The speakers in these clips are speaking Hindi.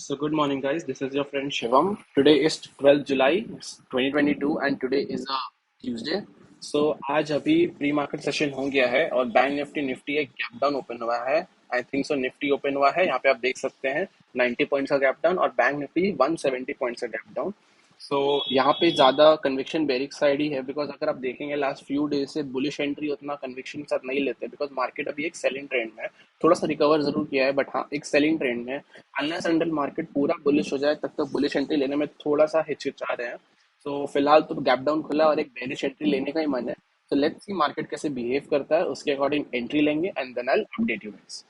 So good morning, guys. This is your friend Shivam. Today is 12th July 2022 and today is a Tuesday. So आज अभी प्री मार्केट सेशन हो गया है और बैंक निफ्टी एक गैप डाउन ओपन हुआ है। I think so Nifty open हुआ है, यहाँ पे आप देख सकते हैं 90 पॉइंट्स का गैप डाउन और बैंक निफ्टी 170 पॉइंट्स का गैप डाउन। सो यहाँ पे ज्यादा कन्विक्शन बेरिक साइड ही है, बिकॉज अगर आप देखेंगे लास्ट फ्यू डेज से बुलिश एंट्री उतना कन्विक्शन के साथ नहीं लेते, बिकॉज मार्केट अभी एक सेलिंग ट्रेंड में है। थोड़ा सा रिकवर जरूर किया है, बट हाँ एक सेलिंग ट्रेंड में है। अनलेस अंटिल मार्केट पूरा बुलिश हो जाए तब तक बुलिश एंट्री लेने में थोड़ा सा हिचकिचा रहे हैं। तो फिलहाल तो गैप डाउन खुला और एक बेरिश एंट्री लेने का ही मन है। तो लेट्स सी मार्केट कैसे बिहेव करता है, उसके अकॉर्डिंग एंट्री लेंगे and then I update you guys.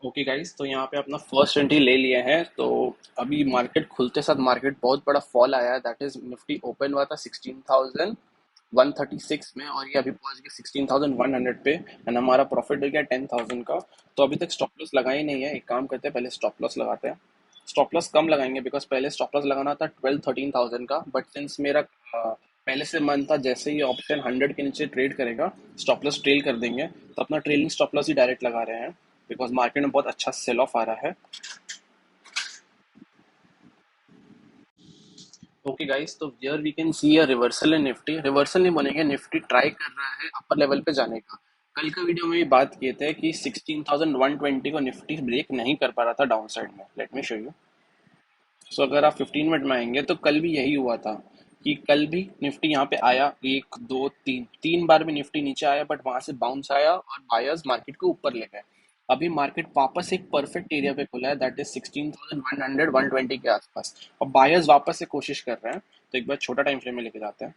Okay guys, तो यहाँ पे अपना फर्स्ट एंट्री ले लिए हैं। तो अभी मार्केट खुलते साथ मार्केट बहुत बड़ा फॉल आया है। दैट इज निफ्टी ओपन हुआ था 16,136 में और ये अभी पहुंच गया 16,100 पे एंड हमारा प्रॉफिट हो गया 10,000 का। तो अभी तक स्टॉप लॉस लगा ही नहीं है। एक काम करते हैं, पहले स्टॉप लॉस लगाते हैं। स्टॉप लॉस कम लगाएंगे बिकॉज पहले स्टॉप लॉस लगाना था 12-13,000 का, बट सिंस मेरा पहले से मन था जैसे ही ऑप्शन 100 के नीचे ट्रेड करेगा स्टॉप लॉस ट्रेल कर देंगे, तो अपना ट्रेलिंग स्टॉप लॉस ही डायरेक्ट लगा रहे हैं बिकॉज मार्केट में बहुत अच्छा सेल ऑफ आ रहा है। ओके गाइस, तो here we can see a reversal in Nifty. Reversal नहीं बोलेंगे, निफ्टी ट्राई कर रहा है अपर लेवल पे जाने का। कल का वीडियो में भी बात किए थे कि 16,120 को निफ्टी ब्रेक नहीं कर पा रहा था डाउन साइड में। Let me show you. So अगर आप 15 मिनट में आएंगे तो कल भी यही हुआ था कि कल भी निफ्टी यहाँ पे आया, एक दो तीन तीन बार भी निफ्टी नीचे आया, बट वहां से बाउंस आया और बायर्स मार्केट को ऊपर ले गए। अभी मार्केट वापस एक परफेक्ट एरिया पे खुला है, दैट इज 16,100-120 के आसपास, और बायर्स वापस से कोशिश कर रहे हैं। तो एक बार छोटा टाइम फ्रेम में लेके जाते हैं।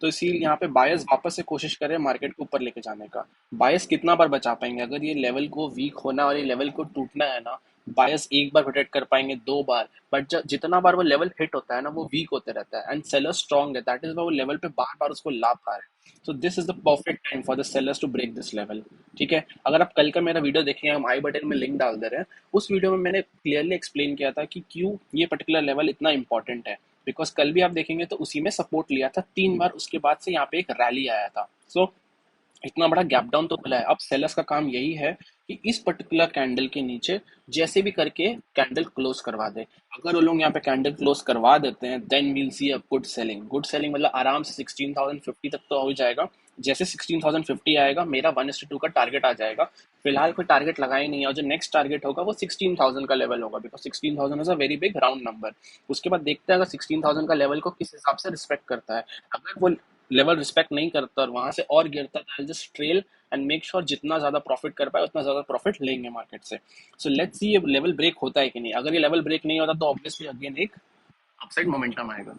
तो इसीलिए यहाँ पे बायर्स वापस से कोशिश कर रहे हैं मार्केट को ऊपर लेके जाने का। बायर्स कितना बार बचा पाएंगे? अगर ये लेवल को वीक होना और ये लेवल को टूटना है ना, बायर्स एक बार प्रोटेक्ट कर पाएंगे, दो बार, बट जितना बार वो लेवल हिट होता है ना वो वीक होते रहता है एंड सेलर स्ट्रांग है, दैट इज वो लेवल पे बार बार उसको ला पा रहे हैं। So this is the perfect time for the sellers to break this level. ठीक है, अगर आप कल का मेरा वीडियो देखेंगे, हम आई बटन में लिंक डाल दे रहे हैं। उस वीडियो में मैंने क्लियरली एक्सप्लेन किया था कि क्यों ये पर्टिकुलर लेवल इतना इंपॉर्टेंट है। बिकॉज कल भी आप देखेंगे तो उसी में सपोर्ट लिया था 3 बार, उसके बाद से यहाँ पे एक रैली आया था। सो इतना बड़ा गैप डाउन तो खुला है। अब सेलर्स का काम यही है कि इस पर्टिकुलर कैंडल के नीचे जैसे भी करके कैंडल क्लोज करवा दे। अगर वो लोग यहाँ पे कैंडल क्लोज करवा देते हैं then we'll see a good selling. Good selling मतलब आराम से 16,050 तक तो हो जाएगा। जैसे 16,050 आएगा मेरा 1:2 का टारगेट आ जाएगा। फिलहाल कोई टारगेट लगा ही नहीं है, और जो नेक्स्ट टारगेट होगा वो 16,000 का लेवल होगा, because 16,000 is a very big round number. उसके बाद देखते हैं अगर 16,000 का लेवल को किस हिसाब से रिस्पेक्ट करता है। अगर वो लेवल रिस्पेक्ट नहीं करता और वहां से और गिरता है, just trail and make sure जितना ज्यादा प्रॉफिट कर पाए उतना ज्यादा प्रॉफिट लेंगे मार्केट से। सो लेट्स सी ये लेवल ब्रेक होता है कि नहीं। अगर ये लेवल ब्रेक नहीं होता तो ऑब्वियसली अगेन एक अपसाइड मोमेंटम आएगा।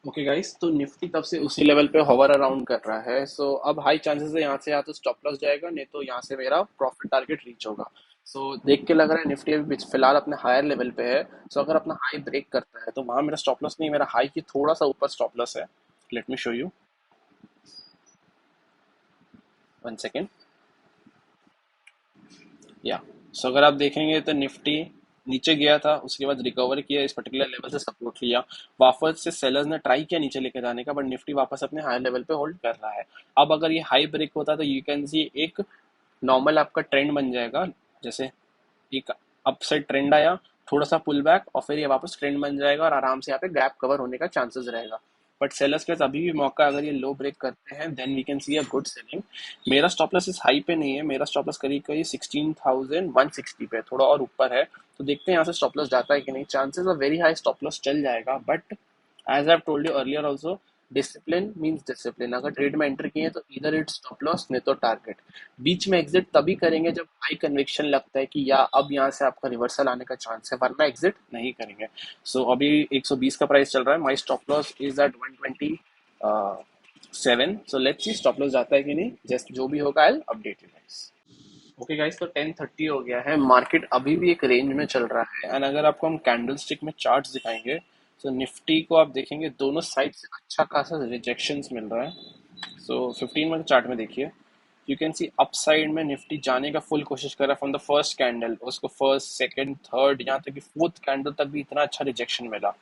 ओके गाइस, तो निफ्टी तब से उसी लेवल पे होवर अराउंड कर रहा है। सो अब हाई चांसेस है यहाँ से या तो स्टॉप लॉस जाएगा, नहीं तो यहाँ से मेरा प्रॉफिट टारगेट रीच होगा। सो देख के लग रहा है निफ्टी अभी फिलहाल अपने हायर लेवल पे है। सो अगर अपना हाई ब्रेक करता है तो वहां मेरा स्टॉप लॉस नहीं, मेरा हाई की थोड़ा सा ऊपर स्टॉप लॉस है। Late me show you, 1 second. Yeah सो अगर आप देखेंगे तो निफ्टी नीचे गया था, उसके बाद रिकवर किया, इस पर्टिकुलर लेवल से सपोर्ट लिया, वापस से सेलर्स ने ट्राई किया नीचे लेके जाने का, बट निफ्टी वापस अपने हाई लेवल पे होल्ड कर रहा है। अब अगर ये हाई ब्रेक होता तो यू कैन सी एक नॉर्मल आपका ट्रेंड बन जाएगा। जैसे एक अपसाइड ट्रेंड आया, थोड़ा सा पुल बैक और फिर ये वापस ट्रेंड बन जाएगा और आराम से यहाँ पे गैप कवर होने का चांसेस रहेगा। बट सेलर्स के पास अभी भी मौका, अगर ये लो ब्रेक करते हैं then we can see a good selling. मेरा स्टॉप लॉस इस हाई पे नहीं है, मेरा स्टॉप लॉस करीब करीब 16,160 पे, थोड़ा और ऊपर है। तो देखते हैं यहाँ से स्टॉप लॉस जाता है कि नहीं। Chances of very high stop loss चल जाएगा, but as I have told you earlier also, discipline means discipline. अगर ट्रेड में एंटर किए तो इधर इट स्टॉप लॉस नहीं तो टारगेट। बीच में एग्जिट तभी करेंगे जब हाई कन्विक्शन लगता है कि या अब यहाँ से आपका रिवर्सल आने का चांस है, वरना एग्जिट नहीं करेंगे। सो अभी 120 का प्राइस चल रहा है, my stop loss is at 127। So let's see stop loss जाता है कि नहीं। जस्ट जो भी होगा I update you guys. Okay guys, तो 10:30 हो गया है, मार्केट अभी भी एक रेंज में चल रहा है। एंड अगर आपको हम कैंडल स्टिक में चार्ट्स दिखाएंगे तो निफ्टी को आप देखेंगे दोनों साइड से अच्छा खासा रिजेक्शंस मिल रहा है। सो 15 मिनट चार्ट में देखिए, यू कैन सी अपसाइड में निफ्टी जाने का फुल कोशिश कर रहा है फ्रॉम द फर्स्ट कैंडल, उसको फर्स्ट सेकंड थर्ड यहाँ तक कि फोर्थ कैंडल तक भी इतना अच्छा रिजेक्शन मिला।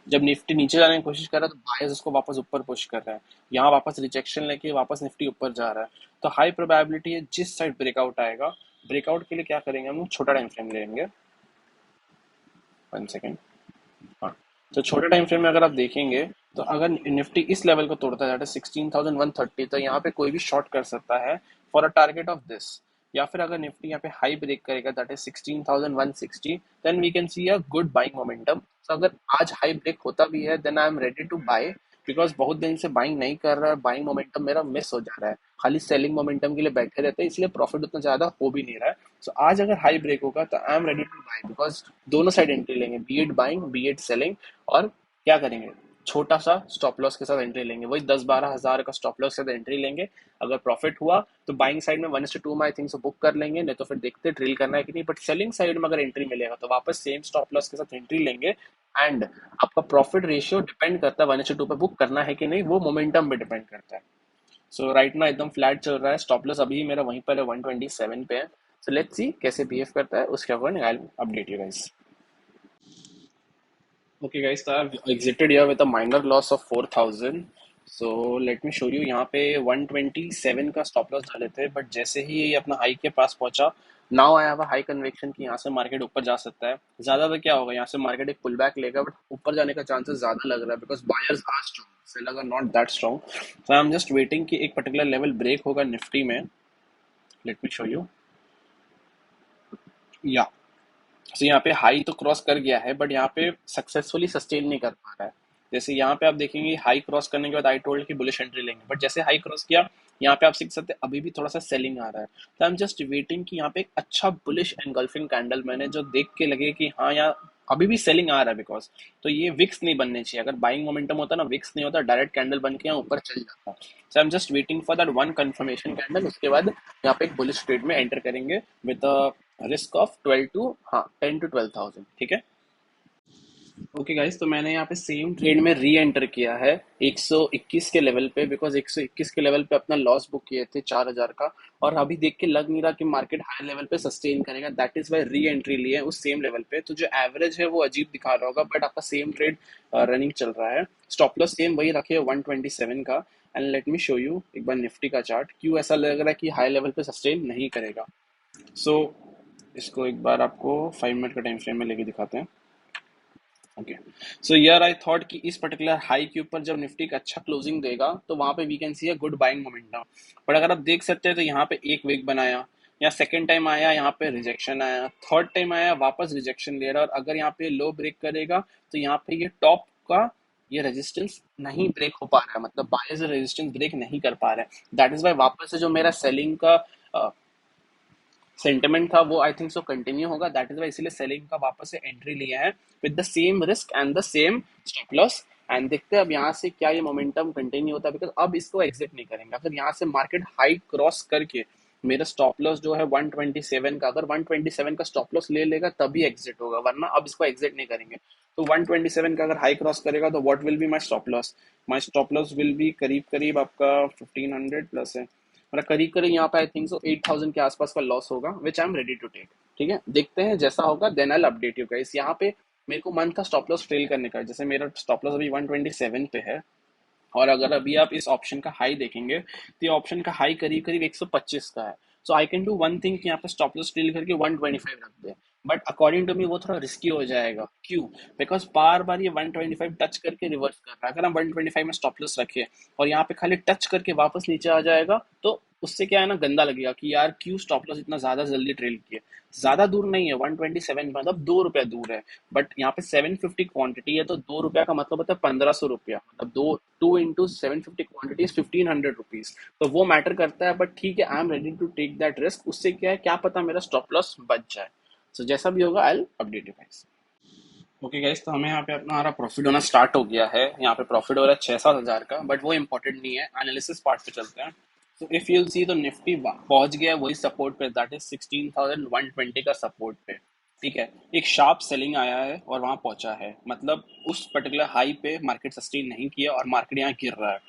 जब निफ्टी नीचे जाने की कोशिश कर रहा है तो बायर्स उसको वापस ऊपर पुश कर रहे हैं। यहाँ वापस रिजेक्शन लेके वापस निफ्टी ऊपर जा रहा है। तो हाई प्रोबेबिलिटी है जिस साइड ब्रेकआउट आएगा, ब्रेकआउट के लिए क्या करेंगे हम लोग, छोटा टाइम फ्रेम लेंगे। One second. हाँ, तो छोटे टाइम फ्रेम में अगर आप देखेंगे तो अगर निफ्टी इस लेवल को तोड़ता है दैट इज 16,130, तो यहाँ पे कोई भी शॉर्ट कर सकता है for a target of this. या फिर अगर निफ्टी यहाँ पे हाई ब्रेक करेगा that is 16,160, then we can see a good buying momentum. तो अगर आज हाई ब्रेक होता भी है then I am ready to buy, because बहुत दिन से बाइंग नहीं कर रहा है, बाइंग मोमेंटम मेरा मिस हो जा रहा है, खाली सेलिंग मोमेंटम के लिए बैठे रहते हैं, इसलिए प्रॉफिट उतना ज्यादा हो भी नहीं रहा है। सो आज अगर हाई ब्रेक होगा तो I am ready to buy, because दोनों साइड एंट्री लेंगे, be it buying be it selling. और क्या करेंगे, छोटा सा स्टॉप लॉस के साथ एंट्री लेंगे, वही 10-12 हज़ार का स्टॉप लॉस के साथ एंट्री लेंगे। अगर प्रॉफिट हुआ तो बाइंग साइड में 1:2 में आई थिंक सो बुक कर लेंगे, नहीं तो फिर देखते ड्रिल करना है कि नहीं, बट सेलिंग साइड में अगर एंट्री मिलेगा तो वापस सेम स्टॉप लॉस के साथ एंट्री लेंगे। एंड आपका प्रॉफिट रेशियो डिपेंड करता है 1:2 पे बुक करना है कि नहीं, वो मोमेंटम पे डिपेंड करता है। सो राइट ना एकदम फ्लैट चल रहा है, स्टॉप लॉस अभी मेरा वहीं पर है 127 पे है। सो लेट्स सी कैसे बिहेव करता है, उसके according I will update you guys. Okay guys, so I've exited here with a minor loss of 4,000. So let me show you, यहाँ पे 127 का स्टॉप लॉस डाले थे, बट जैसे ही ये अपना हाई के पास पहुंचा, now I have a high conviction कि यहाँ से मार्केट ऊपर जा सकता है। ज्यादातर क्या होगा, यहाँ से मार्केट एक पुल बैक लेगा, बट ऊपर जाने का चांसेस ज्यादा लग रहा है because buyers are strong, sellers are not that strong. So I am just waiting कि एक पर्टिकुलर लेवल ब्रेक होगा निफ्टी में। Let me show you. या तो यहाँ पे हाई तो क्रॉस कर गया है, बट यहाँ पे सक्सेसफुली सस्टेन नहीं कर पा रहा है। जैसे यहाँ पे आप देखेंगे हाई क्रॉस करने के बाद आई टोल्ड कि बुलिश एंट्री लेंगे, बट जैसे हाई क्रॉस किया यहाँ पे आप सीख सकते हैं अभी भी थोड़ा सा सेलिंग आ रहा है। तो आई एम जस्ट वेटिंग कि यहाँ पे एक अच्छा बुलिश एनगल्फिंग कैंडल मैंने जो देख के लगे कि हाँ यहाँ अभी भी सेलिंग आ रहा है, बिकॉज तो ये विक्स नहीं बनने चाहिए। अगर बाइंग मोमेंटम होता ना, विक्स नहीं होता, डायरेक्ट कैंडल बन के यहाँ ऊपर चल जाता। So I am just waiting for that one confirmation candle, उसके बाद यहाँ पे एक बुलिश ट्रेड में एंटर करेंगे विद रिस्क ऑफ 12 टू हाँ 10 to 12,000। ठीक है। ओके गाइस, तो मैंने यहाँ पे सेम ट्रेड में री एंटर किया है 121 के लेवल पे, बिकॉज 121 के लेवल पे अपना लॉस बुक किए थे 4,000 का, और अभी देख के लग नहीं रहा कि मार्केट हाई लेवल पे सस्टेन करेगा, that is why re entry लिए उस सेम लेवल पे। तो जो एवरेज है वो अजीब दिखा रहा होगा, बट आपका सेम ट्रेड रनिंग चल रहा है। स्टॉप लॉस सेम वही रखे 127 का। And let me show you एक बार निफ्टी का चार्ट, क्यों ऐसा लग रहा है कि हाई लेवल पे सस्टेन नहीं करेगा। सो इसको एक बार आपको 5 मिनट का टाइम फ्रेम में लेके दिखाते हैं। ओके, सो यार आई थॉट कि इस पर्टिकुलर हाई के ऊपर जब निफ्टी का अच्छा क्लोजिंग देगा तो वहां पे we can see a good buying momentum. But अगर आप देख सकते हैं तो यहाँ पे एक वीक बनाया, या सेकंड टाइम आया यहाँ पे रिजेक्शन आया, थर्ड टाइम आया वापस रिजेक्शन ले रहा है, और अगर यहाँ पे लो ब्रेक करेगा तो यहाँ पे ये टॉप का ये रेजिस्टेंस नहीं ब्रेक हो पा रहा है, मतलब बायर्स रेजिस्टेंस ब्रेक नहीं कर पा रहे हैं। दैट इज वाई वापस से जो मेरा सेलिंग का सेंटिमेंट था वो आई थिंक सो कंटिन्यू होगा, दैट इज वाई इसीलिए सेलिंग का वापस से एंट्री लिया है with the same risk and the same stop loss. And देखते हैं अब यहाँ से क्या ये मोमेंटम कंटिन्यू होता है, बिकॉज अब इसको एग्जिट नहीं करेंगे। अगर यहाँ से मार्केट हाई क्रॉस करके मेरा स्टॉप लॉस जो है 127 का, अगर 127 का स्टॉप लॉस ले लेगा तभी एग्जिट होगा, वरना अब इसको एग्जिट नहीं करेंगे। तो 127 का अगर हाई क्रॉस करेगा तो what will be my stop loss, my stop loss will be करीब करीब आपका 1500 प्लस है, मतलब करीब करीब यहाँ पे आई थिंक सो 8,000 के आसपास का लॉस होगा, which I am ready to take. ठीक है, देखते हैं जैसा होगा, then I update you guys. यहाँ पे मेरे को मन था स्टॉप लॉस ट्रेल करने का, जैसे मेरा स्टॉप लॉस अभी 127 पे है, और अगर अभी आप इस ऑप्शन का हाई देखेंगे तो ये ऑप्शन का हाई करीब करीब 125 का है। So I can do one thing कि यहाँ पे स्टॉप लॉस डील करके 125 रख दे, बट अकॉर्डिंग टू मी वो थोड़ा रिस्की हो जाएगा। क्यों? बिकॉज बार बार ये 125 टच करके रिवर्स कर रहा है। अगर हम 125 में स्टॉप लॉस रखे और यहाँ पे खाली टच करके वापस नीचे आ जाएगा तो उससे क्या है ना, गंदा लगेगा कि यार क्यों स्टॉप लॉस इतना ज्यादा जल्दी ट्रेल किए। ज्यादा दूर नहीं है 127, मतलब 2 रुपया दूर है, बट यहाँ पे 750 क्वांटिटी है, तो 2 रुपया का मतलब होता है 1,500 रुपया, मतलब दो 2 into 750 क्वांटिटी 1,500 रुपीज। तो वो मैटर करता है, बट ठीक है I am ready to take that risk. उससे क्या है, क्या पता मेरा स्टॉप लॉस बच जाए। सो जैसा भी होगा I update you guys. Okay guys, तो हमें यहाँ पे अपना हमारा प्रॉफिट होना स्टार्ट हो गया है। यहाँ पे प्रॉफिट हो रहा है 6-7 हज़ार का, बट वो इंपॉर्टेंट नहीं है, एनालिसिस पार्ट पे चलते हैं। तो इफ यू सी तो निफ्टी पहुंच गया है वही सपोर्ट पे, दैट इज 16,120 का सपोर्ट पे। ठीक है, एक शार्प सेलिंग आया है और वहां पहुंचा है, मतलब उस पर्टिकुलर हाई पे मार्केट सस्टेन नहीं किया और मार्केट यहाँ गिर रहा है।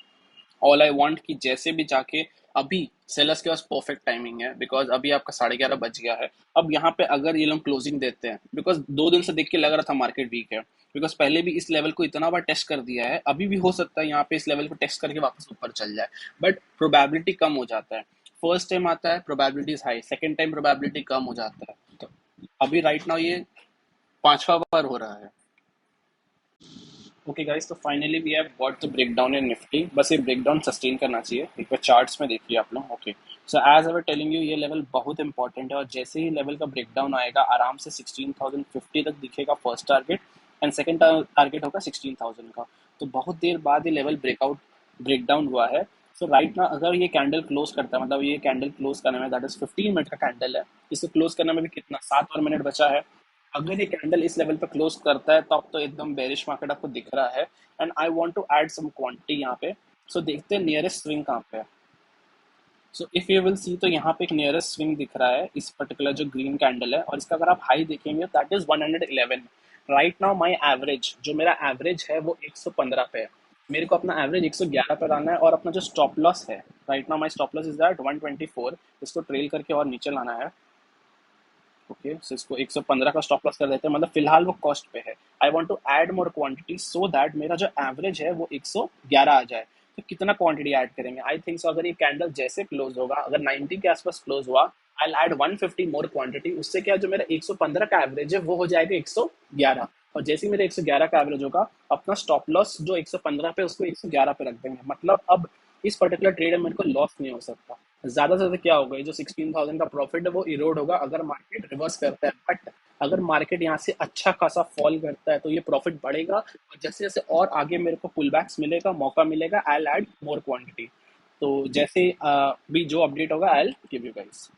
ऑल आई वांट कि जैसे भी जाके अभी सेलर्स के पास परफेक्ट टाइमिंग है, बिकॉज अभी आपका 11:30 बज गया है। अब यहाँ पे अगर ये लोग क्लोजिंग देते हैं, बिकॉज 2 दिन से देख के लग रहा था मार्केट वीक है, बिकॉज पहले भी इस लेवल को इतना बार टेस्ट कर दिया है, अभी भी हो सकता है यहाँ पे इस लेवल को टेस्ट करके वापस ऊपर चल जाए, बट प्रोबेबिलिटी कम हो जाता है। फर्स्ट टाइम आता है probability high, second time probability कम हो जाता है। तो अभी राइट नाउ ये पांचवा बार हो रहा है। ओके गाइस, तो finally we have got the breakdown in Nifty. बस ये ब्रेकडाउन सस्टेन करना चाहिए। एक बार चार्ट्स में देखिए आप लोग। Okay, so as I was telling you, ये लेवल बहुत इंपॉर्टेंट है और जैसे ही लेवल का ब्रेकडाउन आएगा आराम से 16,050 तक दिखेगा first target, and second target होगा 16,000 का। तो बहुत देर बाद ये लेवल ब्रेकडाउन हुआ है। सो राइट ना, अगर ये कैंडल क्लोज करता है, मतलब ये कैंडल क्लोज करने में, दैट इज 15 मिनट का कैंडल है, इसे क्लोज करने में भी कितना 7 और मिनट बचा है। अगर ये कैंडल इस लेवल पे क्लोज करता है तो अब तो एकदम बेरिश मार्केट आपको दिख रहा है, and I want to add some quantity यहाँ पे। सो देखते हैं नियरेस्ट स्विंग कहाँ पे है। So if you will see, तो यहाँ पे एक नियरेस्ट स्विंग दिख रहा है इस पर्टिकुलर जो ग्रीन कैंडल है, और इसका अगर आप हाई देखेंगे that is 111। Right now my average, जो मेरा एवरेज है वो 115 पे है। मेरे को अपना एवरेज 111 पे लाना है, और अपना जो स्टॉप लॉस है, right now my stop loss is that 124। इसको ट्रेल करके और नीचे लाना है। ओके, सो इसको 115 का स्टॉप लॉस कर देते हैं, मतलब फिलहाल वो कॉस्ट पे है। I want to add more quantity so that मेरा जो एवरेज है वो 111 आ जाए। तो कितना क्वांटिटी ऐड करेंगे? आई थिंक सो अगर ये कैंडल जैसे क्लोज होगा, अगर 90 के आसपास क्लोज हुआ, आई ऐड 150 मोर क्वांटिटी। उससे क्या, जो मेरा 115 का एवरेज है वो हो जाएगा 111। और जैसे ही मेरा 111 का एवरेज होगा, अपना स्टॉप लॉस जो 115 पे, उसको 111 पे रख देंगे। मतलब अब इस पर्टिकुलर ट्रेड में मेरे को लॉस नहीं हो सकता। ज्यादा से ज्यादा क्या होगा, ये जो 16,000 का प्रॉफिट है वो इरोड होगा अगर मार्केट रिवर्स करता है। बट अगर मार्केट यहाँ से अच्छा खासा फॉल करता है तो ये प्रॉफिट बढ़ेगा, और जैसे जैसे और आगे मेरे को पुल बैक्स मिलेगा, मौका मिलेगा, आई ऐड मोर क्वांटिटी। तो जैसे भी जो अपडेट होगा I give you guys.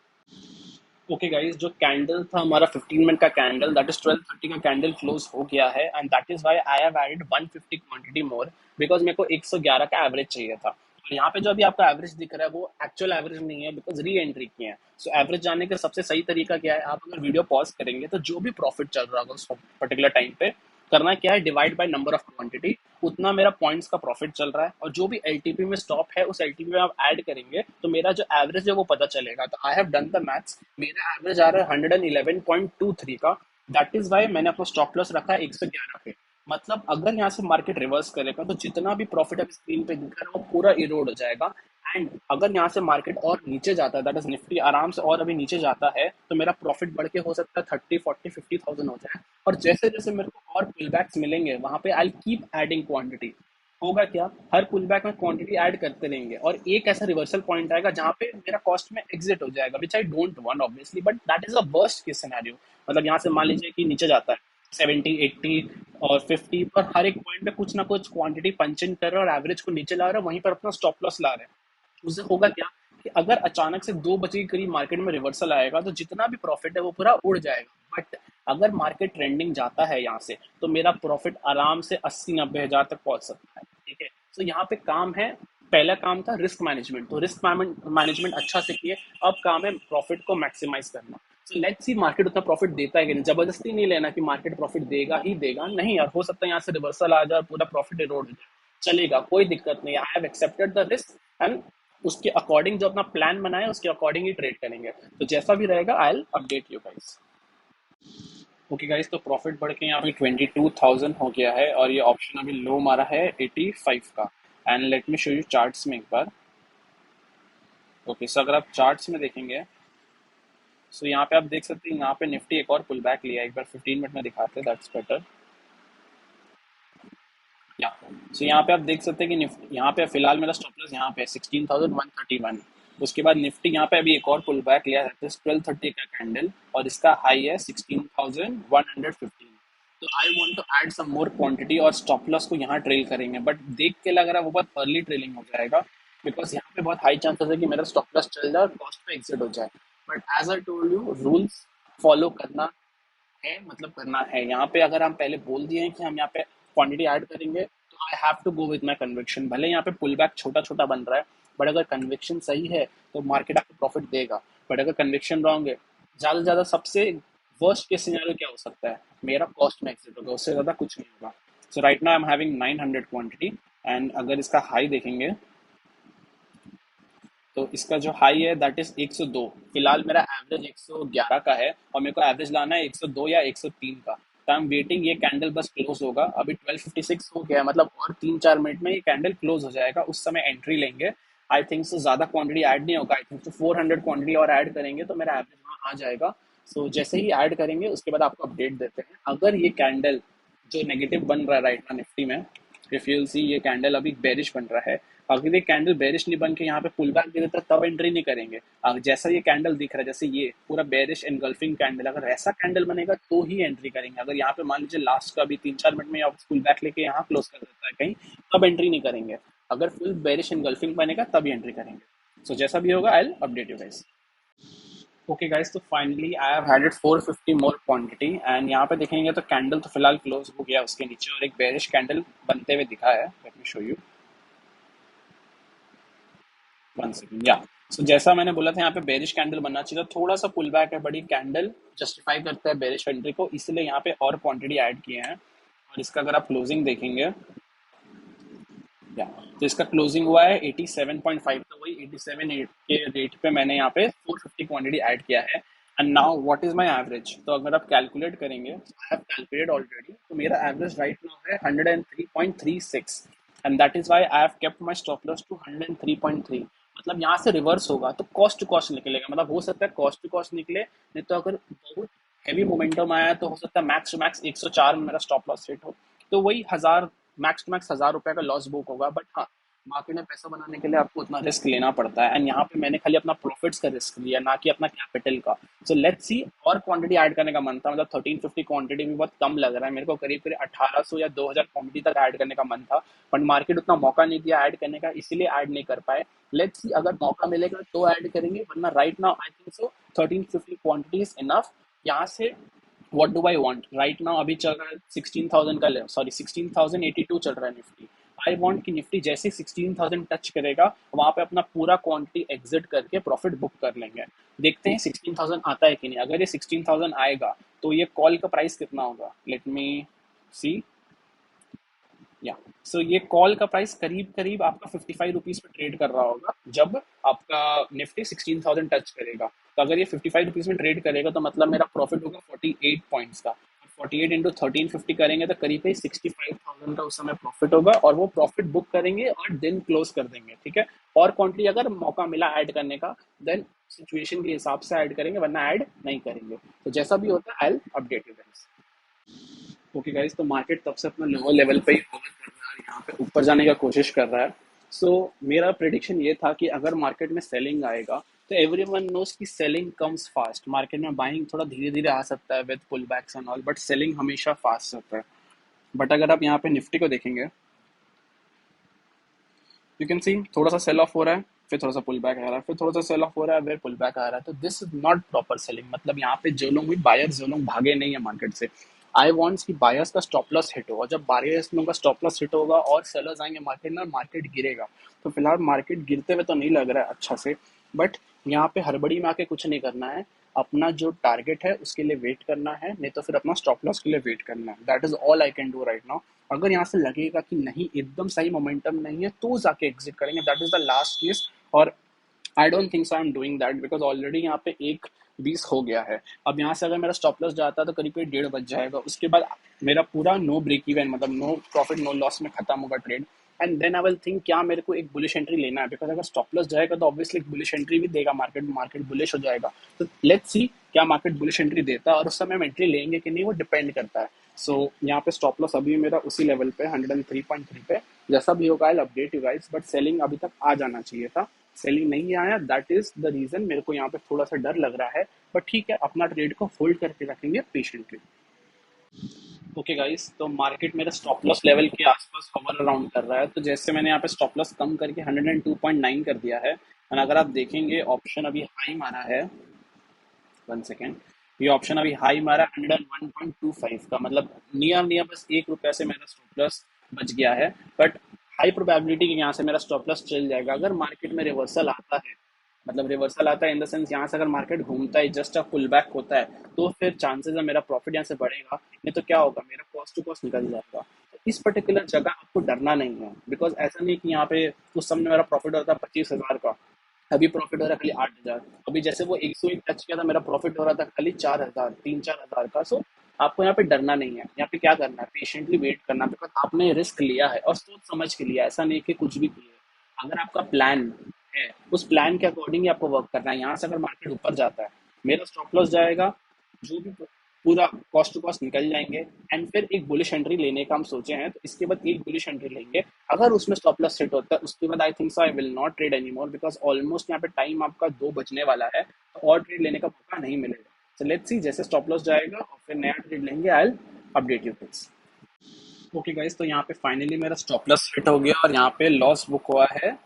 Okay guys, जो कैंडल था हमारा 15 मिनट का कैंडल, दैट इज 12:30 का कैंडल क्लोज हो गया है, and that is why I have added 150 quantity more, because मेरे को 111 का एवरेज चाहिए था। और यहाँ पे जो अभी आपका एवरेज दिख रहा है वो एक्चुअल एवरेज नहीं है, बिकॉज री एंट्री किए हैं। सो एवरेज जानने का सबसे सही तरीका क्या है, आप अगर वीडियो पॉज करेंगे तो जो भी प्रॉफिट चल रहा होगा उस पर्टिकुलर टाइम पे, करना क्या है, divide by number of quantity. उतना मेरा पॉइंट्स का प्रॉफिट चल रहा है, और जो भी एलटीपी में स्टॉप है उस एलटीपी में आप ऐड करेंगे तो मेरा जो एवरेज है वो पता चलेगा। तो I have done the maths, मेरा एवरेज आ रहा है 111.23 का। दैट इज वाई मैंने अपना स्टॉप लॉस रखा है 111 पे। मतलब अगर यहाँ से मार्केट रिवर्स करेगा तो जितना भी प्रॉफिट अभी स्क्रीन पे दिख रहा है वो पूरा इरोड हो जाएगा। एंड अगर यहाँ से मार्केट और नीचे जाता है, दैट इज निफ्टी आराम से और अभी नीचे जाता है, तो मेरा प्रॉफिट बढ़ के हो सकता है 30, 40, 50,000 हो जाए। और जैसे जैसे मेरे को और पुल बैक्स मिलेंगे वहां पे आई कीप एडिंग क्वांटिटी। होगा क्या, हर पुल बैक में क्वांटिटी ऐड करते रहेंगे, और एक ऐसा रिवर्सल पॉइंट आएगा जहां पे मेरा कॉस्ट में एग्जिट हो जाएगा, which I don't want obviously, but that is a worst case scenario. मतलब यहाँ से मान लीजिए कि नीचे जाता है 70, 80 और 50 पर, हर एक पॉइंट पे कुछ ना कुछ क्वांटिटी पंच इन कर रहा है और एवरेज को नीचे ला रहा है, वहीं पर अपना स्टॉप लॉस ला रहे हैं। उससे होगा क्या कि अगर अचानक से 2 बजे के करीब मार्केट में रिवर्सल आएगा तो जितना भी प्रॉफिट है वो पूरा उड़ जाएगा। बट अगर मार्केट ट्रेंडिंग जाता है यहाँ से, तो मेरा प्रॉफिट आराम से 80, 90 हजार तक पहुंच सकता है। ठीक है, तो यहाँ पे काम है, पहला काम था रिस्क मैनेजमेंट, तो रिस्क मैनेजमेंट अच्छा से किए। अब काम है प्रॉफिट को मैक्सिमाइज करना। सो लेट्स सी मार्केट उतना प्रॉफिट देता है कि नहीं। जबरदस्ती नहीं लेना कि मार्केट प्रॉफिट देगा ही देगा, नहीं यार, हो सकता है यहाँ से रिवर्सल आ जाए और पूरा प्रॉफिट इरोड हो जाए, चलेगा, कोई दिक्कत नहीं। I have accepted the risk, and उसके अकॉर्डिंग जो अपना प्लान बनाए उसके अकॉर्डिंग ही ट्रेड करेंगे। तो जैसा भी रहेगा आई will update you guys. Okay guys, तो प्रॉफिट बढ़ के यहाँ पे 22,000 हो गया है, और ये ऑप्शन अभी लो मारा है 85 का। And let me show you charts में एक बार। ओके, सो अगर आप चार्ट्स में देखेंगे, सो यहाँ पे आप देख सकते हैं, यहाँ पे निफ्टी एक और पुल बैक लिया है। एक बार 15 मिनट में दिखाते हैं, दैट्स बेटर। या सो यहाँ पे आप देख सकते हैं कि निफ्टी यहाँ पे फिलहाल मेरा स्टॉप लॉस यहाँ पे 16,131। उसके बाद निफ्टी यहाँ पे अभी एक और पुल बैक लिया है, 12:30 का कैंडल, और इसका हाई है 16,115। तो I want to add some more quantity, और स्टॉप लॉस को यहाँ ट्रेल करेंगे, बट देख के लग रहा है वो बहुत अर्ली ट्रेलिंग हो जाएगा, बिकॉज यहाँ पे बहुत हाई चांसेस है कि मेरा स्टॉप लॉस चल जाए और कॉस्ट पे एग्जिट हो जाए। But as I told you, rules follow करना है, मतलब करना है। यहाँ पे अगर हम पहले बोल दिए हैं कि हम यहाँ पे क्वांटिटी ऐड करेंगे, तो I have to go with my conviction. भले यहाँ पे पुल बैक छोटा छोटा बन रहा है, बट अगर कन्विक्शन सही है तो मार्केट आपको प्रॉफिट देगा। बट अगर कन्विक्शन रॉन्ग है, ज्यादा से ज्यादा सबसे वर्स्ट केस सिनेरियो क्या हो सकता है, मेरा कॉस्ट में एग्जिट होगा, उससे ज्यादा कुछ नहीं होगा। So right now I am having 900 quantity, and अगर इसका हाई देखेंगे तो इसका जो हाई है दैट इज 102। फिलहाल मेरा एवरेज 111 का है, और मेरे को एवरेज लाना है 102 या 103 का। तो आई एम वेटिंग, ये कैंडल बस क्लोज होगा, अभी 12:56 हो गया है, मतलब और 3, 4 मिनट में ये कैंडल क्लोज हो जाएगा, उस समय एंट्री लेंगे। आई थिंक सो ज्यादा क्वांटिटी ऐड नहीं होगा, आई थिंक सो 400 क्वांटिटी और ऐड करेंगे तो मेरा एवरेज वहाँ आ जाएगा। सो जैसे ही ऐड करेंगे उसके बाद आपको अपडेट देते हैं। अगर ये कैंडल जो नेगेटिव बन रहा है राइट ना निफ्टी में, इफ यू सी ये कैंडल अभी बेरिश बन रहा है, अगर ये कैंडल बेरिश नहीं बन के यहाँ पे पुल बैक दे देता तब एंट्री नहीं करेंगे। जैसा ये कैंडल दिख रहा है, जैसे ये पूरा बेरिश एनगल्फिंग कैंडल, अगर ऐसा कैंडल बनेगा तो ही एंट्री करेंगे। अगर यहाँ पे मान लीजिए लास्ट का भी 3-4 मिनट में पुल बैक लेके यहाँ क्लोज कर देता है कहीं, तब एंट्री नहीं करेंगे। अगर फुल बेरिश एनगल्फिंग बनेगा तभी एंट्री करेंगे। सो जैसा भी होगा I will update you guys. Okay guys, तो finally I have had it 450 more quantity and यहाँ पे देखेंगे तो कैंडल तो फिलहाल क्लोज हो गया उसके नीचे और एक बेरिश कैंडल बनते हुए दिखा है। Late me show you 1 second. या सो जैसा मैंने बोला था यहाँ पे बेरिश कैंडल बनना चाहिए था, थोड़ा सा पुल बैक है बड़ी कैंडल जस्टिफाई करता है बेरिश एंट्री को, इसलिए यहाँ पे और क्वांटिटी ऐड किए हैं। और इसका अगर आप क्लोजिंग देखेंगे, या तो इसका क्लोजिंग हुआ है 87.5, तो वही 87 के रेट पे मैंने यहाँ पे 450 क्वांटिटी ऐड किया है। And now what is my average, तो अगर आप कैलकुलेट करेंगे, आई हैव कैलकुलेटेड ऑलरेडी, तो मेरा एवरेज राइट नाउ है 103.36 and that is why I have kept my stop loss to 103.3। मतलब यहाँ से रिवर्स होगा तो कॉस्ट टू कॉस्ट निकलेगा, मतलब हो सकता है कॉस्ट टू कॉस्ट निकले, नहीं तो अगर बहुत हैवी मोमेंटम आया तो हो सकता है मैक्स टू मैक्स 104 में मेरा स्टॉप लॉस हिट हो, तो वही 1000, मैक्स टू मैक्स 1000 रुपए का लॉस बुक होगा। बट हाँ, मार्केट में पैसा बनाने के लिए आपको उतना रिस्क लेना पड़ता है एंड यहाँ पे मैंने खाली अपना प्रॉफिट्स का रिस्क लिया, ना कि अपना कैपिटल का। सो लेट्स सी, और क्वांटिटी ऐड करने का मन था, मतलब 1350 क्वांटिटी भी बहुत कम लग रहा है मेरे को, करीब करीब 1800 या 2000 क्वांटिटी तक ऐड करने का मन था, बट मार्केट उतना मौका नहीं दिया ऐड करने का, इसीलिए ऐड नहीं कर पाए। लेट्स सी, अगर मौका मिलेगा तो ऐड करेंगे, वरना right now I think so 1350 quantity is enough. यहाँ से what do I want right now, अभी चल रहा है 16,000 का, सॉरी 16,082 चल रहा है निफ्टी। आई वांट कि निफ्टी जैसे 16,000 टच करेगा वहां पे अपना पूरा क्वांटिटी एग्जिट करके प्रॉफिट बुक कर लेंगे। देखते हैं 16,000 आता है कि नहीं। अगर ये 16,000 आएगा तो ये कॉल का प्राइस कितना होगा, लेट मी सी। या सो ये कॉल का प्राइस करीब करीब आपका 55 रुपीज पे ट्रेड कर रहा होगा जब आपका निफ्टी 16,000 टच करेगा। तो अगर ये 55 रुपीज में ट्रेड करेगा तो मतलब मेरा प्रॉफिट होगा 48 पॉइंट्स का। 48 इंटू 1350 करेंगे तो करीब करीब 65,000 का उस समय प्रॉफिट होगा, और वो प्रॉफिट बुक करेंगे और दिन क्लोज कर देंगे। ठीक है, और क्वांटिटी अगर मौका मिला ऐड करने का देन सिचुएशन के हिसाब से ऐड करेंगे, वरना ऐड नहीं करेंगे। तो जैसा भी होता है आई will update you guys. Okay guys, तो मार्केट तब से अपना लोअर लेवल पे ही होल्ड कर रहा है, यहाँ पे ऊपर जाने का कोशिश कर रहा है। सो मेरा प्रेडिक्शन ये था कि अगर मार्केट में सेलिंग आएगा तो एवरीवन नोस कि सेलिंग कम्स फास्ट, मार्केट में बाइंग थोड़ा धीरे धीरे आ सकता है with pull backs and all, but selling हमेशा फास्ट होता है। बट अगर आप यहाँ पे निफ्टी को देखेंगे, यू कैन सी थोड़ा सा सेल ऑफ हो रहा है, फिर थोड़ा सा पुल बैक आ रहा है, फिर थोड़ा सा सेल ऑफ हो रहा है, फिर पुल बैक आ रहा है। तो this is not proper selling, मतलब यहाँ पे जो लोग भी बायर्स, जो लोग भागे नहीं है मार्केट से, आई वांट्स कि बायर्स का स्टॉप लॉस हिट हो, और जब बायर्स लोगों का स्टॉप लॉस हिट होगा और सेलर्स आएंगे मार्केट में, मार्केट गिरेगा। तो फिलहाल मार्केट गिरते हुए तो नहीं लग रहा है अच्छा से, बट यहाँ पे हड़बड़ी में आके कुछ नहीं करना है। अपना जो टारगेट है उसके लिए वेट करना है, नहीं तो फिर अपना स्टॉप लॉस के लिए वेट करना है। That is all I can do right now. अगर यहाँ से लगेगा कि नहीं एकदम सही मोमेंटम नहीं है तो जाके एग्जिट करेंगे, that is the last case. और I don't think so I am doing that, because already यहाँ पे 1:20 हो गया है। अब यहाँ से अगर मेरा स्टॉप लॉस जाता है तो करीब करीब 1:30 बज जाएगा, उसके बाद मेरा पूरा नो ब्रेक इवन, मतलब नो प्रॉफिट नो लॉस में खत्म होगा ट्रेड। And then I will think क्या मेरे को एक बुलिश एंट्री लेना है, बिकॉज अगर स्टॉप लॉस जाएगा तो ऑब्वियसली एक बुलिश एंट्री भी देगा मार्केट, मार्केट बुलिश हो जाएगा। तो लेट्स सी क्या मार्केट बुलिश एंट्री देता है और उस समय हम एंट्री लेंगे कि नहीं, वो डिपेंड करता है। सो यहाँ पे स्टॉप लॉस अभी मेरा उसी लेवल पे 103.3 पे, जैसा भी होगा I update you guys. But selling अभी तक आ जाना चाहिए था, सेलिंग नहीं आया, दैट इज द रीजन। मेरे को यहाँ पे थोड़ा सा डर लग रहा है, बट ठीक है, अपना ट्रेड को होल्ड करके रखेंगे पेशेंटली। ओके गाइस, तो मार्केट मेरा स्टॉप लॉस लेवल के आसपास होवर अराउंड कर रहा है, तो जैसे मैंने यहाँ पे स्टॉप लॉस कम करके 102.9 कर दिया है। और अगर आप देखेंगे ऑप्शन अभी हाई मारा है, 1 सेकेंड, ये ऑप्शन अभी हाई मारा 101.25 का, मतलब नियर नियर बस 1 रुपया से मेरा स्टॉप लॉस बच गया है। बट हाई प्रोबेबिलिटी कि यहाँ से मेरा स्टॉप लॉस चल जाएगा अगर मार्केट में रिवर्सल आता है। मतलब रिवर्सल आता है इन द सेंस, यहाँ से अगर मार्केट घूमता है, जस्ट अ पुल बैक होता है, तो फिर चांसेस है मेरा प्रॉफिट यहाँ से बढ़ेगा, नहीं तो क्या होगा, मेरा कॉस्ट टू कॉस्ट निकल जाएगा। तो इस पर्टिकुलर जगह आपको डरना नहीं है, बिकॉज ऐसा नहीं कि यहाँ पे उस समय मेरा प्रॉफिट होता है 25,000 का, अभी प्रॉफिट हो रहा है खाली 8,000। अभी जैसे वो 101 टच किया था, मेरा प्रॉफिट हो रहा था खाली 4,000, 3-4 हज़ार का। सो आपको यहाँ पे डरना नहीं है, यहाँ पे क्या करना है, पेशेंटली वेट करना है, बिकॉज आपने रिस्क लिया है और सोच समझ के लिया, ऐसा नहीं कि कुछ भी किया। अगर आपका प्लान है, उस प्लान के अकॉर्डिंग ही आपको वर्क करना है। यहाँ से अगर मार्केट ऊपर जाता है, मेरा स्टॉप लॉस जाएगा जो भी पूरा कॉस्ट टू कॉस्ट निकल जाएंगे, एंड फिर एक बुलिश एंट्री लेने का हम सोचे हैं, तो इसके बाद एक बुलिश एंट्री लेंगे। अगर उसमें स्टॉप लॉस सेट होता है उसके बाद I think so I will not trade any more, because almost यहाँ पे टाइम आपका 2 बजने वाला है, तो और ट्रेड लेने का मौका नहीं मिलेगा। सो लेट्स सी जैसे स्टॉप लॉस जाएगा और फिर नया ट्रेड लेंगे, आई update you please. Okay guys, तो यहाँ पे फाइनली मेरा स्टॉप लॉस हिट हो गया और यहाँ पे लॉस बुक हुआ है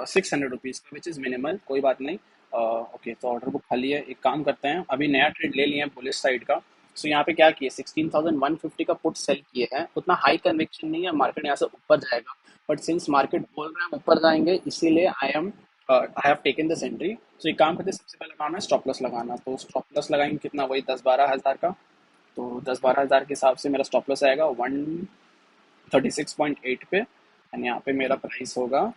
600 रुपीज़ का, विच इज़ मिनिमल, कोई बात नहीं। ओके, तो ऑर्डर बुक खाली है, एक काम करते हैं, अभी नया ट्रेड ले लिया है बुलिश साइड का। सो यहाँ पे क्या किए, 16,150 का पुट सेल किए हैं। उतना हाई कन्विक्शन नहीं है मार्केट यहाँ से ऊपर जाएगा, बट सिंस मार्केट बोल रहे हैं ऊपर जाएंगे, इसीलिए I have taken this entry. So एक काम करते हैं, सबसे पहले काम है स्टॉप लॉस लगाना, तो स्टॉप लॉस लगाएंगे कितना, वही 10-12 हज़ार का। तो 10-12 हज़ार के हिसाब से मेरा स्टॉप लॉस आएगा 136.8 पे, एंड यहाँ पे मेरा प्राइस होगा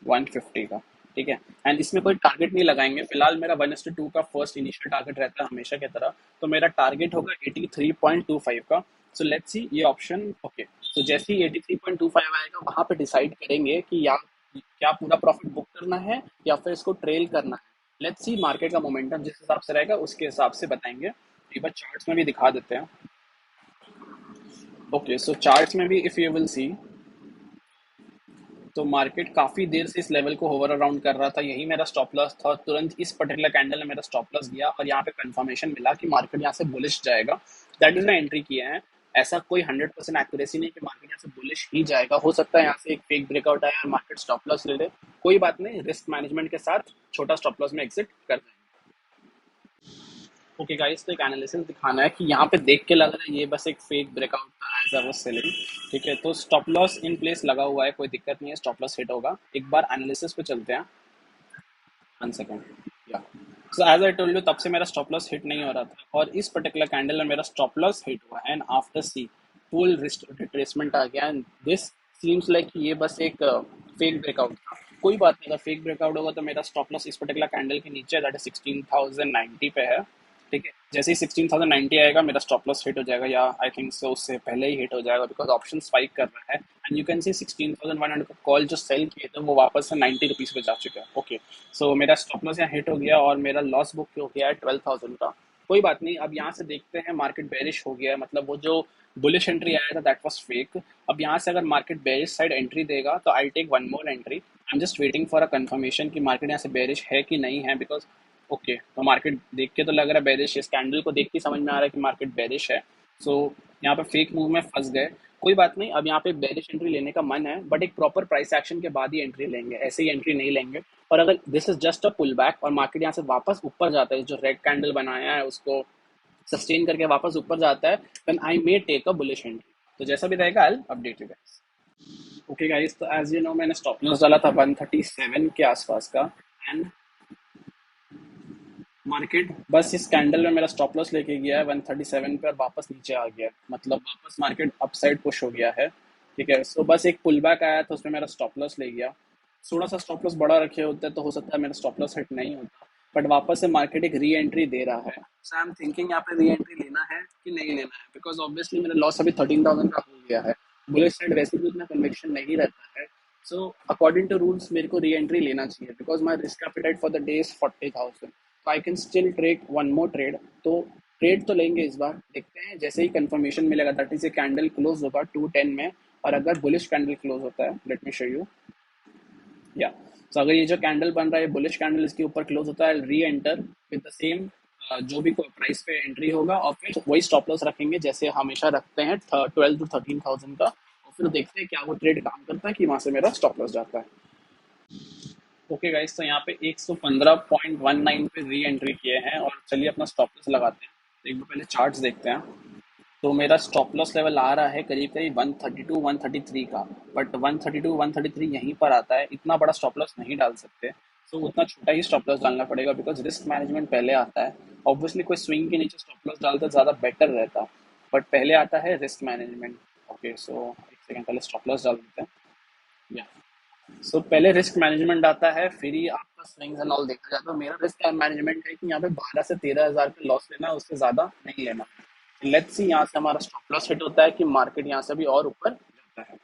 150 का। ठीक है, एंड इसमें कोई टारगेट नहीं लगाएंगे फिलहाल, मेरा 1:2 का फर्स्ट इनिशियल टारगेट रहता है हमेशा की तरह। तो मेरा टारगेट होगा 83.25 का। सो लेट्स सी ये ऑप्शन। ओके, तो जैसे ही 83.25 आएगा वहां पे डिसाइड करेंगे कि या क्या पूरा प्रॉफिट बुक करना है या फिर इसको ट्रेल करना है। लेट्स सी मार्केट का मोमेंटम जिस हिसाब से रहेगा उसके हिसाब से बताएंगे। एक बार चार्ट्स में भी दिखा देते हैं। ओके, सो चार्ट्स में भी इफ यू विल सी, तो मार्केट काफी देर से इस लेवल को होवर अराउंड कर रहा था, यही मेरा स्टॉप लॉस था। तुरंत इस पर्टिकुलर कैंडल ने मेरा स्टॉप लॉस दिया और यहाँ पे कंफर्मेशन मिला कि मार्केट यहाँ से बुलिश जाएगा। दैट इज मैं एंट्री किया है। ऐसा कोई 100% एक्यूरेसी नहीं कि मार्केट यहाँ से बुलिश ही जाएगा, हो सकता है यहाँ से एक फेक ब्रेकआउट आया और मार्केट स्टॉप लॉस ले ले। कोई बात नहीं, रिस्क मैनेजमेंट के साथ छोटा स्टॉप लॉस में एग्जिट कर दें। ओके गाइस, तो एक एनालिसिस दिखाना है कि यहाँ पे देख के लग रहा है ये बस एक फेक ब्रेकआउट था एज आई वाज सेलिंग। ठीक है, तो स्टॉप लॉस इन प्लेस लगा हुआ है, कोई दिक्कत नहीं है, स्टॉप लॉस हिट होगा। एक बार एनालिसिस पे चलते हैं। 1 second. Yeah, so as I told you, तब से मेरा स्टॉप लॉस हिट नहीं हो रहा था और इस पर्टिकुलर कैंडल में मेरा स्टॉप लॉस हिट हुआ है, and after see full retracement आ गया, एंड दिस सीम्स लाइक ये बस एक फेक ब्रेकआउट था। कोई बात नहीं, अगर फेक ब्रेकआउट होगा तो मेरा स्टॉप लॉस इस पर्टिकुलर कैंडल के नीचे, दैट इज 16,090 पे है। ठीक है, जैसे ही 16,090 आएगा मेरा स्टॉप लॉस हिट हो जाएगा, या आई थिंक सो उससे पहले ही हिट हो जाएगा, बिकॉज ऑप्शन स्पाइक कर रहा है। एंड यू कैन सी 16,100 का कॉल जो सेल किए थे वो वापस से 90 रुपीज़ पे जा चुका है। ओके, सो मेरा स्टॉप लॉस यहाँ हिट हो गया और मेरा लॉस बुक हो गया है 12,000 का। कोई बात नहीं, अब यहाँ से देखते हैं, मार्केट बेरिश हो गया है, मतलब वो जो बुलिश एंट्री आया था दैट वाज फेक। अब यहाँ से अगर मार्केट बेरिश साइड एंट्री देगा तो I take one more entry. I am just waiting for a confirmation कि मार्केट यहाँ से बेरिश है कि नहीं है, बिकॉज ओके, तो मार्केट देख के तो लग रहा है बेरिश, इस कैंडल को देख के समझ में आ रहा है कि मार्केट बेरिश है। सो यहाँ पे फेक मूव में फंस गए। कोई बात नहीं, अब यहाँ पे बेरिश एंट्री लेने का मन है, बट एक प्रॉपर प्राइस एक्शन के बाद ही एंट्री लेंगे, ऐसे ही एंट्री नहीं लेंगे। और अगर this is just a pull back और मार्केट यहाँ से वापस ऊपर जाता है, जो रेड कैंडल बनाया है उसको सस्टेन करके वापस ऊपर जाता है, then I may take a bullish entry. तो जैसा भी रहेगा I update you guys. Okay guys, तो एज यू नो मैंने स्टॉप लॉस डाला था 137 के आसपास का, एंड मार्केट बस इस कैंडल में मेरा स्टॉप लॉस लेके गया है 137 पे और वापस नीचे आ गया है, मतलब वापस मार्केट अपसाइड पुश हो गया है। ठीक है, सो बस एक पुल बैक आया था, उसमें मेरा स्टॉप लॉस ले गया। थोड़ा सा स्टॉप लॉस बड़ा रखे होते तो हो सकता है मेरा स्टॉप लॉस हिट नहीं होता, बट वापस से मार्केट एक री एंट्री दे रहा है। सो आई एम थिंकिंग यहाँ पे री एंट्री लेना है कि नहीं लेना है, बिकॉज ऑब्वियसली मेरा लॉस अभी 13,000 का हो गया है। बुलिश साइड वैसे भी उतना कन्विक्शन नहीं रहता है। सो अकॉर्डिंग टू रूल्स मेरे को री एंट्री लेना चाहिए, because my risk capital for the day is 40,000। तो I can still trade one more trade. तो ट्रेड तो लेंगे इस बार, देखते हैं जैसे ही कंफर्मेशन मिलेगा, that is a candle close होगा 210 में, और अगर बुलिश कैंडल क्लोज होता है, लेट मी शो यू। या, तो अगर ये जो कैंडल बन रहा है बुलिश कैंडल, इसके ऊपर क्लोज होता है, री एंटर विद द सेम जो भी प्राइस पे एंट्री होगा, और फिर वही स्टॉप लॉस रखेंगे जैसे हमेशा रखते हैं 12 to 13,000 का, और फिर देखते हैं क्या वो ट्रेड काम करता है कि वहां से मेरा स्टॉप लॉस जाता है। ओके गाइस, तो यहाँ पे 115.19 पे री एंट्री किए हैं और चलिए अपना स्टॉप लॉस लगाते हैं। तो एक बार पहले चार्ट्स देखते हैं। तो मेरा स्टॉप लॉस लेवल आ रहा है करीब करीब 132 133 का, बट 132 133 यहीं पर आता है, इतना बड़ा स्टॉप लॉस नहीं डाल सकते। तो उतना छोटा ही स्टॉप लॉस डालना पड़ेगा, बिकॉज रिस्क मैनेजमेंट पहले आता है। ऑब्वियसली कोई स्विंग के नीचे स्टॉप लॉस डालता ज़्यादा बेटर रहता, बट पहले आता है रिस्क मैनेजमेंट। ओके, सो एक सेकेंड पहले स्टॉप लॉस डाल देते हैं। या, सो पहले रिस्क मैनेजमेंट आता है, फिर ही आपका स्विंग्स एंड ऑल देखा जाता है। मेरा रिस्क मैनेजमेंट है कि यहाँ पे 12 से 13 हज़ार का लॉस लेना है, उससे ज्यादा नहीं लेना। लेट्स सी यहाँ से हमारा स्टॉप लॉस हिट होता है कि मार्केट यहाँ से भी और ऊपर जाता है।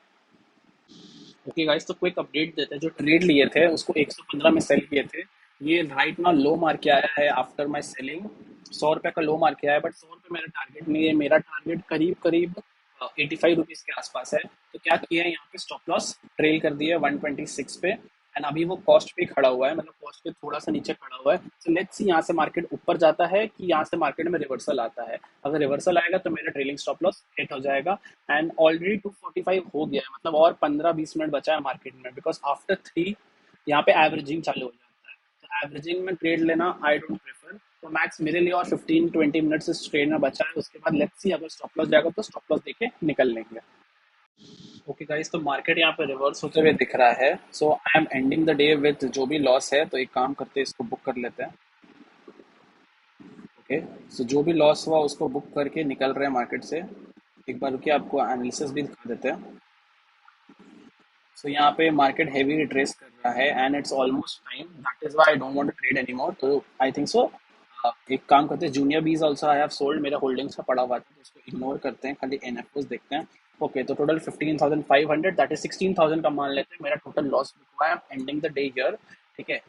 ओके गाइस, तो क्विक अपडेट देते हैं। जो ट्रेड लिए थे उसको 115 में सेल किए थे, ये राइट नाउ लो मार के आया है आफ्टर माय सेलिंग। ₹100 का लो मार किया है, बट ₹100 मेरा टारगेट नहीं है। मेरा टारगेट करीब करीब ₹85 के आसपास है। तो क्या किया है, यहाँ पे स्टॉप लॉस ट्रेल कर दिया है 126 पे, एंड अभी वो कॉस्ट पे खड़ा हुआ है, मतलब कॉस्ट पे थोड़ा सा नीचे खड़ा हुआ है। सो लेट्स सी यहाँ से मार्केट ऊपर जाता है कि यहाँ से मार्केट में रिवर्सल आता है। अगर रिवर्सल आएगा तो मेरा ट्रेलिंग स्टॉप लॉस हिट हो जाएगा, एंड ऑलरेडी 245 हो गया है, मतलब और 15-20 मिनट बचा है मार्केट में, बिकॉज आफ्टर 3 यहाँ पे एवरेजिंग चालू हो जाता है। तो एवरेजिंग में ट्रेड लेना आई डोंट प्रेफर। तो मैक्स मेरे लिए और 15-20 मिनट्स इस ट्रेड में बचा है। उसके बाद लेट्स सी, अगर स्टॉप लॉस जाएगा तो स्टॉप लॉस देके निकल लेंगे। ओके गाइस, तो मार्केट यहाँ पे रिवर्स होते हुए दिख रहा है। So I am ending the day with जो भी लॉस है, तो एक काम करते हैं, इसको बुक कर लेते हैं। ओके, सो जो भी लॉस हुआ उसको बुक करके निकल रहे हैं मार्केट से। एक बार रुकिए, आपको एनालिसिस भी दिखा देते हैं। सो यहाँ पे मार्केट हेवी रिट्रेस कर रहा है, and it's almost time, that is why I don't want to trade anymore. तो आई थिंक सो एक काम करते हैं, जूनियर बीज आल्सो आई हैव सोल्ड, मेरे होल्डिंग्स का पड़ा हुआ था, तो उसको इग्नोर करते हैं, खाली एनएफओस देखते हैं। ओके, तो टोटल 15,500, दैट इज 16,000 का मान लेते हैं, मेरा टोटल लॉस हुआ है। एंडिंग द डे हियर, ठीक है।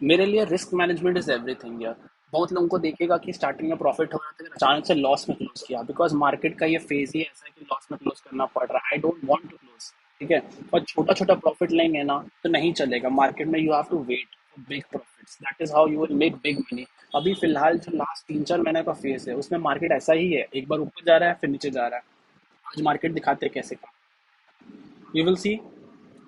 मेरे लिए रिस्क मैनेजमेंट इज एवरीथिंग यार। बहुत लोगों को देखेगा कि स्टार्टिंग में प्रॉफिट हो रहा था, अचानक से लॉस में क्लोज किया, बिकॉज मार्केट का ये फेज ही ऐसा है कि लॉस में क्लोज करना पड़ रहा है। I don't want to close, ठीक है। और छोटा छोटा प्रॉफिट लेंगे ना तो नहीं चलेगा मार्केट में, you have to wait for big profits, that is how you will make big money. अभी फिलहाल जो लास्ट 3-4 महीने का फेज है उसमें मार्केट ऐसा ही है, एक बार ऊपर जा रहा है फिर नीचे जा रहा है। आज मार्केट दिखाते हैं कैसे का, यू विल सी।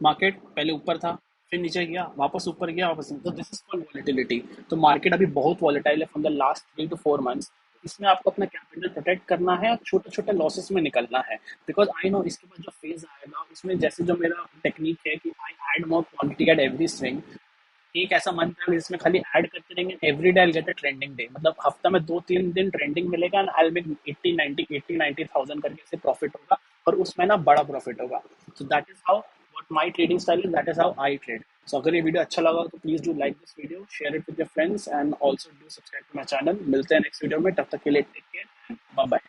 मार्केट पहले ऊपर था, फिर नीचे गया, वापस ऊपर गया, वापस नीचे। तो दिस इज कॉल्ड वॉलेटिलिटी। तो मार्केट अभी बहुत वॉलेटाइल है from the last 3 to 4 months. इसमें आपको अपना कैपिटल प्रोटेक्ट करना है और छोटे छोटे लॉसेस में निकलना है, बिकॉज आई नो इसके बाद जो फेज आएगा उसमें, जैसे जो मेरा टेक्निक है कि I add more quantity at every swing. एक ऐसा मंथ है जिसमें खाली ऐड करते रहेंगे, every day I get a trending day, मतलब हफ्ता में 2-3 दिन ट्रेंडिंग मिलेगा, एंड आई मेक 80-90 करके से प्रॉफिट होगा, और उसमें ना बड़ा प्रॉफिट होगा। So that is how what my trading style is, that is how I trade. So अगर ये वीडियो अच्छा लगा तो please do like this video, share it with your friends, and also do subscribe to my channel. मिलते हैं नेक्स्ट वीडियो में, तब तक के लिए टेक केयर, बाय बाय।